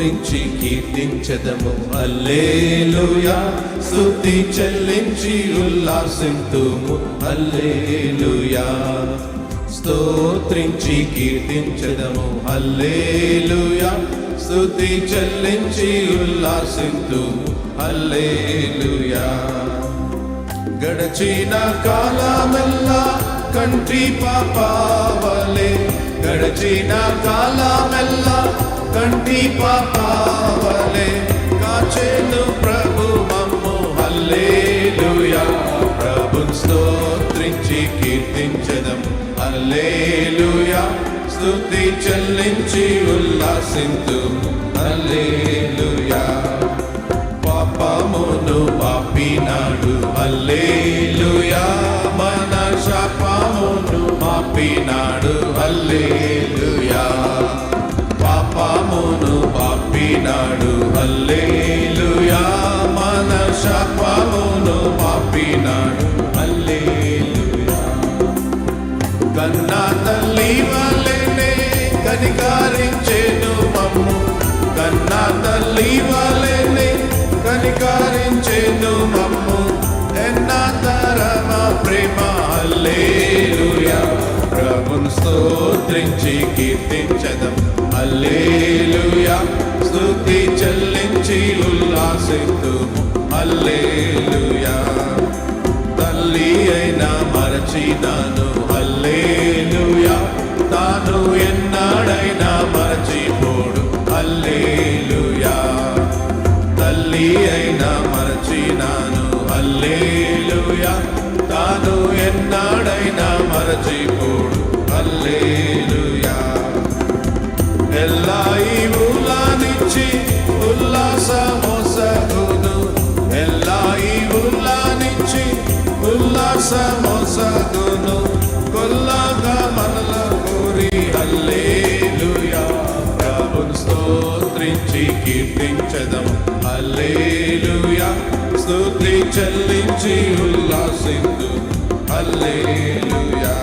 స్తోత్రించి కీర్తించెదము. హల్లెలూయా స్తుతి చెల్లించి ఉల్లాసింతుము. హల్లెలూయా స్తోత్రించి కీర్తించెదము. హల్లెలూయా స్తుతి చెల్లించి ఉల్లాసింతుము. హల్లెలూయా గడచిన కాలమెల్లా కంటి పాపవలే, గడచిన కాలమెల్లా కంటి పాపవలే కాచెను ప్రభు మమ్ము. హల్లెలూయా ప్రభుని స్తోత్రించి కీర్తించెదము. హల్లెలూయా స్తుతి చెల్లించి ఉల్లాసింతుము. హల్లెలూయా పాపమును పాపినాడు. హల్లెలూయా మన శాపమును మాపినాడు. హల్లెలూయా పాపమును పాపినాడు. హల్లెలూయా మన శాపమును మాపినాడు. హల్లెలూయా కన్నా తల్లి వలెనే కనికరించెను మమ్ము. కన్నా తల్లి వలెనే కనికరించెను మమ్ము. ఎన్నాతరమ ప్రేమ. హల్లెలూయా ప్రభుని స్తోత్రించి కీర్తించెదం. హల్లెలూయా స్తుతి చెల్లించి ఉల్లాసిద్దుము. హల్లెలూయా తల్లి అయినా మరచినాను. హల్లెలూయా తాను ఎన్నాడైనా మరచిపోడు. హల్లెలూయా తల్లి అయినా మరచినాను. హల్లెలూయా తాను ఎన్నాడైనా మరచిపోడు. హల్లెలూయా ఎల్లా ఈవులానిచ్చి ఉల్లాసమొసగును. ఎల్లా ఈవులానిచ్చి ఉల్లాసమొసగును. కొల్లగా మనల కోరి. హల్లెలూయా ప్రభుని స్తోత్రించి కీర్తించెదం. హల్లెలూయా స్తుతి చెల్లించి ఉల్లాసింతు. హల్లెలూయా